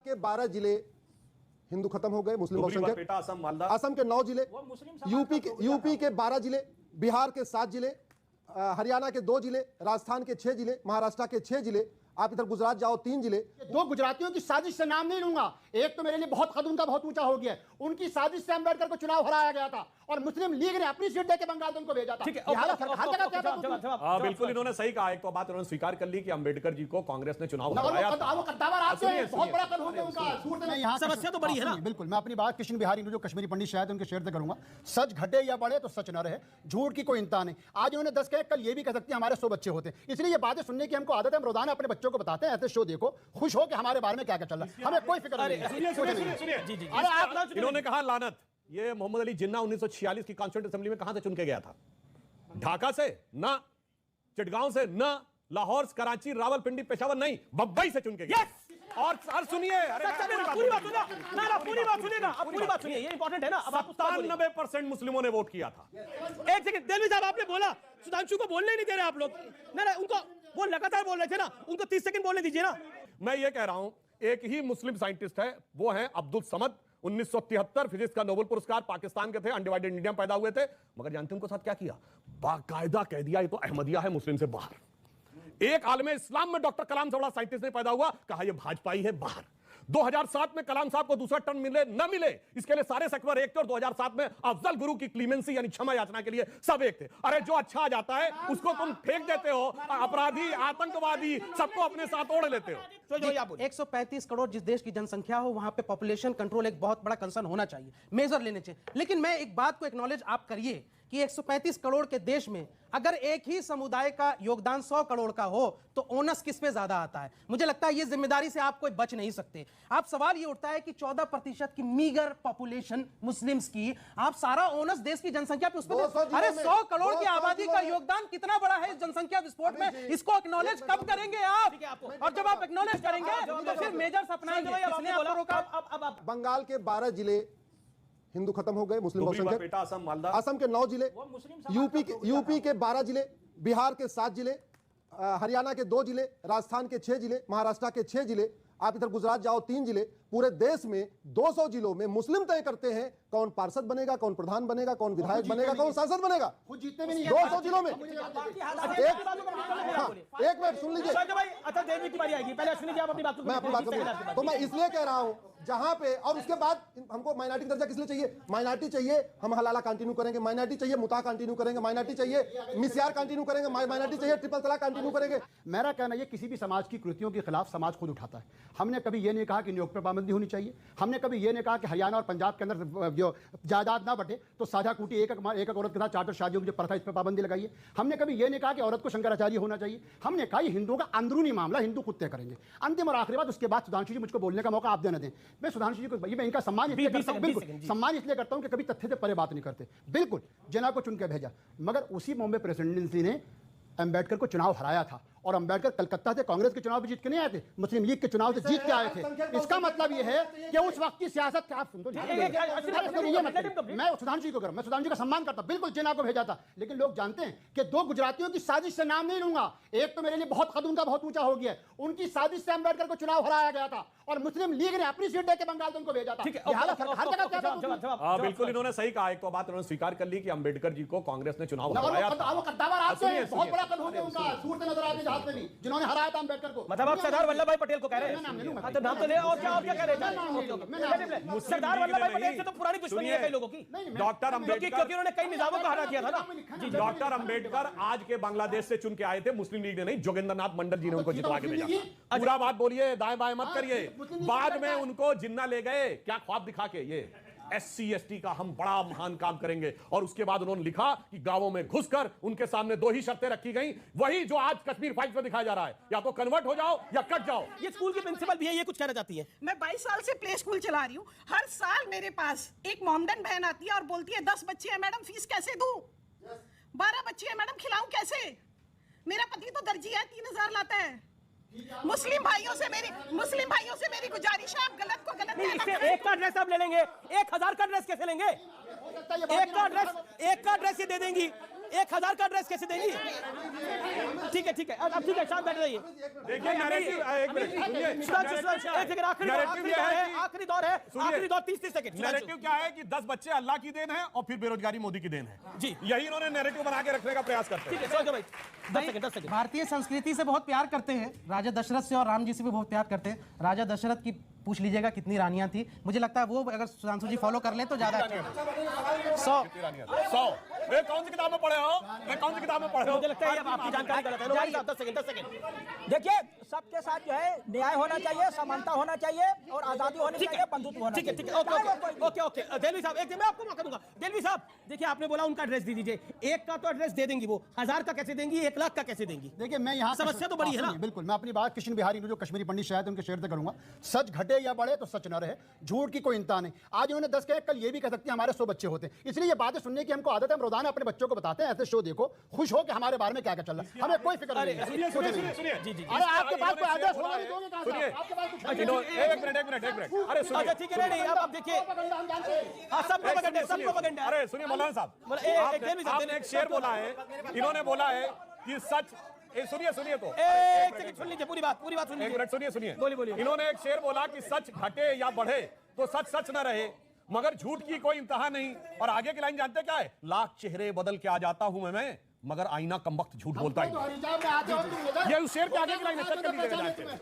के 12 जिले हिंदू खत्म हो गए, मुस्लिम बहुसंख्यक। असम के 9 जिले, यूपी के 12 जिले, बिहार के 7 जिले, हरियाणा के 2 जिले, राजस्थान के 6 जिले, महाराष्ट्र के 6 जिले, आप इधर गुजरात जाओ 3 जिले। 2 गुजरातियों की साजिश से नाम नहीं लूंगा, एक तो मेरे लिए बहुत कद उनका बहुत ऊंचा हो गया है। उनकी साजिश से अम्बेडकर को चुनाव हराया गया था और मुस्लिम लीग ने अपनी सीट देकर बंगाल उनको भेजा था। बिल्कुल इन्होंने सही कहा। एक तो बात उन्होंने स्वीकार कर ली कि अम्बेडकर जी को कांग्रेस ने चुनाव हराया था। बहुत बड़ा कद हो गया उनका। समस्या तो बड़ी है ना। बिल्कुल, मैं अपनी बात कृष्ण बिहारी जो कश्मीरी पंडित शायद उनके शेर से करूंगा। सच घटे या बढ़े तो सच न रहे, झूठ की कोई इंतहा नहीं। आज उन्होंने 10 कहे, कल ये भी कह सकते हैं हमारे 100 बच्चे होते। इसलिए ये बातें सुनने की हमको आदत है। हम रोजाना अपने बच्चों को बताते हैं ऐसे शो देखो, खुश हो कि हमारे बारे में क्या क्या चल रहा है, हमें कोई फिक्र नहीं है। इन्होंने कहा लानत, ये मोहम्मद अली जिन्ना 1946 की कॉन्स्टिट्यूंट असेंबली में कहां से चुन के गया था? ढाका से ना, चिटगांव से ना, लाहौर, कराची, रावलपिंडी, पेशावर नहीं, बम्बई से चुन के गया। और सुनिए, पूरी बात सुनिए, ये इंपॉर्टेंट है ना। 97% मुस्लिमों ने वोट किया था। एक सेकंड देलवी साहब, आपने बोला सुधांशु को बोलने ही नहीं दे रहे आप लोग। ना उनको वो लगातार बोल रहे थे ना, उनको 30 सेकंड बोलने दीजिए ना। मैं ये कह रहा हूं, एक ही मुस्लिम साइंटिस्ट है, वो है अब्दुल समद। 1973 फिजिक्स का नोबेल पुरस्कार, पाकिस्तान के थे, अनडिवाइडेड इंडिया में पैदा हुए थे। मगर जानते हैं उनके साथ क्या किया? बाकायदा कह दिया ये तो अहमदिया है, मुस्लिम से बाहर। एक आलम इस्लाम में डॉक्टर कलाम से बड़ा साइंटिस्ट नहीं पैदा हुआ, कहा ये भाजपाई है, बाहर। 2007 में कलाम साहब को दूसरा टर्म मिले न मिले, इसके लिए सारे सेक्युलर एक थे। और 2007 में अफजल गुरु की क्लीमेंसी यानी क्षमा याचना के लिए सब एक थे। अरे जो अच्छा आ जाता है उसको तुम फेंक देते हो, अपराधी, आतंकवादी, सबको अपने साथ ओढ़ लेते हो। 135 करोड़ जिस देश की जनसंख्या हो, वहां पे पॉपुलेशन कंट्रोल एक बहुत बड़ा कंसर्न होना चाहिए, मेजर लेने चाहिए। लेकिन मैं एक बात को एक्नॉलेज आप करिए कि 135 करोड़ के देश में अगर एक ही समुदाय का योगदान 100 करोड़ का हो तो ओनस किस पे ज्यादा आता है? मुझे लगता है ये जिम्मेदारी से आप कोई बच नहीं सकते। आप सवाल ये उठता है कि 14% की मीगर पॉपुलेशन मुस्लिम्स की, आप सारा ओनस देश की जनसंख्या पे उस पर, अरे 100 करोड़ की आबादी का योगदान कितना बड़ा है इस जनसंख्या विस्फोट में, इसको एक्नॉलेज कब करेंगे आप? और जब आप एक्नॉलेज करेंगे तो फिर मेजर्स अपनाएंगे। किसने आपको रोका? अब बंगाल के 12 जिले हिंदू खत्म हो गए, मुस्लिम बहुसंख्यक। असम के 9 जिले, यूपी के 12 जिले, बिहार के 7 जिले, हरियाणा के 2 जिले, राजस्थान के 6 जिले, महाराष्ट्र के 6 जिले, आप इधर गुजरात जाओ 3 जिले। पूरे देश में 200 जिलों में मुस्लिम तय करते हैं कौन पार्षद बनेगा, कौन प्रधान बनेगा, कौन विधायक बनेगा, कौन सांसद बनेगा। खुद जीतते भी नहीं 200 जिलों में। एक मिनट सुन लीजिए, मैं अपनी बात करूंगा। तो मैं इसलिए कह रहा हूं जहां पे, और उसके बाद हमको माइनॉरिटी दर्जा किस लिए चाहिए? माइनॉरिटी चाहिए, हम हलाला कंटिन्यू करेंगे, माइनॉरिटी चाहिए, मुता कंटिन्यू करेंगे, माइनॉरिटी चाहिए, मिसियार कंटिन्यू करेंगे, माइनॉरिटी चाहिए, ट्रिपल तलाक कंटिन्यू करेंगे। मेरा कहना है किसी भी समाज की कृतियों के खिलाफ समाज खुद उठाता है। हमने कभी ये नहीं कहा कि नियोग पर पाबंदी होनी चाहिए, हमने कभी ये नहीं कहा कि हरियाणा और पंजाब के अंदर जो जायदाद ना बटे तो साझा कुटी एक एक औरत के साथ चार्टर शादियों की जो प्रथा, इस पर पाबंदी लगाइए। हमने कभी ये नहीं कहा कि औरत को शंकराचार्य होना चाहिए। हमने कहा ये हिंदुओं का अंदरूनी मामला, हिंदू खुद तय करेंगे। अंतिम और आखिरी बात, उसके बाद सुधांशु जी मुझको बोलने का मौका आप देने दें। मैं सुधांशु जी को मैं इनका सम्मान इसलिए करता हूं, बिल्कुल सम्मान इसलिए करता हूं कि कभी तथ्य से परे बात नहीं करते। बिल्कुल जिन्ना को चुन के भेजा, मगर उसी बॉम्बे प्रेसिडेंसी ने अम्बेडकर को चुनाव हराया था। और अम्बेडकर कलकत्ता से कांग्रेस के चुनाव पे जीत के नहीं आए थे, मुस्लिम लीग के चुनाव से जीत के आए थे। इसका मतलब यह है कि उस वक्त की सियासत आप सुन, मैं सुधांशु जी को मैं सुधांशु जी का सम्मान करता, बिल्कुल जिन्ना को भेजा था। लेकिन लोग जानते हैं कि 2 गुजरातियों की साजिश से नाम नहीं लूंगा, एक तो मेरे लिए बहुत कद उनका बहुत ऊंचा हो गया है। उनकी साजिश से अम्बेडकर को चुनाव हराया गया था और मुस्लिम लीग ने अपनी सीट देकर बंगाल उनको भेजा था। बिल्कुल इन्होंने सही कहा। एक तो बात उन्होंने स्वीकार कर ली कि अम्बेडकर जी को कांग्रेस ने चुनाव हराया था। बहुत बड़ा कद हो गया उनका, सूरत नजर आती जहां पे भी जिन्होंने हराया था अम्बेडकर को। मतलब आप सरदार वल्लभ भाई पटेल को कह रहे हैं? तो नाम तो ले, और क्या कह रहे हैं? सरदार वल्लभ भाई पटेल से तो पुरानी दुश्मनी है कई लोगों की। डॉक्टर अम्बेडकर, क्योंकि उन्होंने कई निजामों को हरा दिया था ना। डॉक्टर अम्बेडकर आज के बांग्लादेश से चुन के आए थे, मुस्लिम लीग ने नहीं, जोगेंद्रनाथ मंडल जी ने उनको जितवा के भेजा। पूरा बात बोलिए, दाएं बाएं मत करिए। बाद में उनको जिन्ना ले गए, क्या ख्वाब दिखा के, ये SC ST का हम बड़ा महान काम करेंगे। और उसके बाद उन्होंने लिखा कि गांवों में घुसकर उनके सामने 2 ही शर्तें रखी गई, वही जो आज कश्मीर फाइल्स में दिखाया जा रहा है, या तो कन्वर्ट हो जाओ या कट जाओ। ये स्कूल की प्रिंसिपल भी है, ये कुछ कहना चाहती है। मैं 22 साल से प्ले स्कूल चला रही हूँ। हर साल मेरे पास एक मोमडन बहन आती है और बोलती है 10 बच्चे हैं मैडम, फीस कैसे दूं? 12 बच्चे हैं मैडम, खिलाऊं कैसे? मेरा पति तो दर्जी है, 3000 लाता है। मुस्लिम भाइयों से मेरी गुजारिश है, आप गलत को गलत नहीं। एक का ड्रेस आप ले लेंगे, 1000 का ड्रेस कैसे लेंगे? एक का ड्रेस ये दे देंगी, 1000 का ड्रेस कैसे देंगी? ठीक है ठीक है, अब ठीक है, शांत बैठ रहिए। देखिए नैरेटिव, एक मिनट सुनिए, आखिरी दौर है, आखिरी दौर 30 सेकंड। नैरेटिव क्या है कि 10 बच्चे अल्लाह की देन है और फिर बेरोजगारी मोदी की देन है जी, यही इन्होंने नैरेटिव बना के रखने का प्रयास करते हैं। ठीक है, सोचो भाई, 10 सेकंड। भारतीय संस्कृति से बहुत प्यार करते हैं, राजा दशरथ से और राम जी से भी बहुत प्यार करते हैं। राजा दशरथ की पूछ लीजिएगा कितनी रानियां थी, मुझे लगता है वो अगर सुधांशु जी फॉलो कर ले तो ज्यादा अच्छा। 100 ये कौन सी किताब में पढ़े हो? ये कौन सी किताब में पढ़े हो? मुझे लगता है ये आपकी जानकारी गलत है। भाई साहब 10 सेकंड। देखिए, सबके साथ जो है न्याय होना चाहिए, समानता होना चाहिए और आजादी होनी चाहिए, बंधुत्व होना ठीक है, चाहिए। ठीक है, ओके ओके ओके। देलवी साहब, एक मैं आपको मौका दूंगा। देलवी साहब, देखिए आपने बोला उनका एड्रेस दे दीजिए। 1 का तो एड्रेस दे देंगी वो, 1000 का कैसे देंगी, 1 लाख का कैसे देंगी? देखिए मैं यहाँ समस्या तो बड़ी है ना। बिल्कुल, मैं अपनी बात कृष्ण बिहारी जो कश्मीरी पंडित शायद उनके शेर से करूंगा। सच घटे या बढ़े तो सच न रहे, झूठ की कोई इंतहा नहीं। आज उन्होंने 10 कहे, कल ये भी कह सकती है हमारे 100 बच्चे होते हैं। इसलिए ये बातें सुनने की हमको आदत है, हम रोजाना अपने बच्चों को बताते हैं ऐसे शो देखो, खुश हो कि हमारे बारे में क्या क्या चल रहा है, हमें कोई फिक्र नहीं है। सुनिए, अरे आपके पास कोई आदेश होगा नहीं दोगे कहां से? सुनिए, आपके पास कुछ एक मिनट, अरे सुनिए, अच्छा ठीक है, नहीं अब देखिए, हाँ सब प्रोपेगेंडा, सब प्रोपेगेंडा। अरे सुनिए मौलाना साहब, आपने एक शेर बोला है, इन्होंने बोला है कि सच, सुनिए तो एक सेकंड सुन लीजिए, पूरी बात सुन लीजिए। एक मिनट सुनिए, बोलिए। इन्होंने एक शेर बोला कि सच घटे या बढ़े तो सच न रहे, मगर झूठ की कोई इंतहा नहीं। और आगे की लाइन जानते क्या है? लाख चेहरे बदल के आ जाता हूं मैं, मगर आईना कम वक्त झूठ बोलता है। ये उस शेर के आगे की लाइन है, चेक कर लीजिएगा।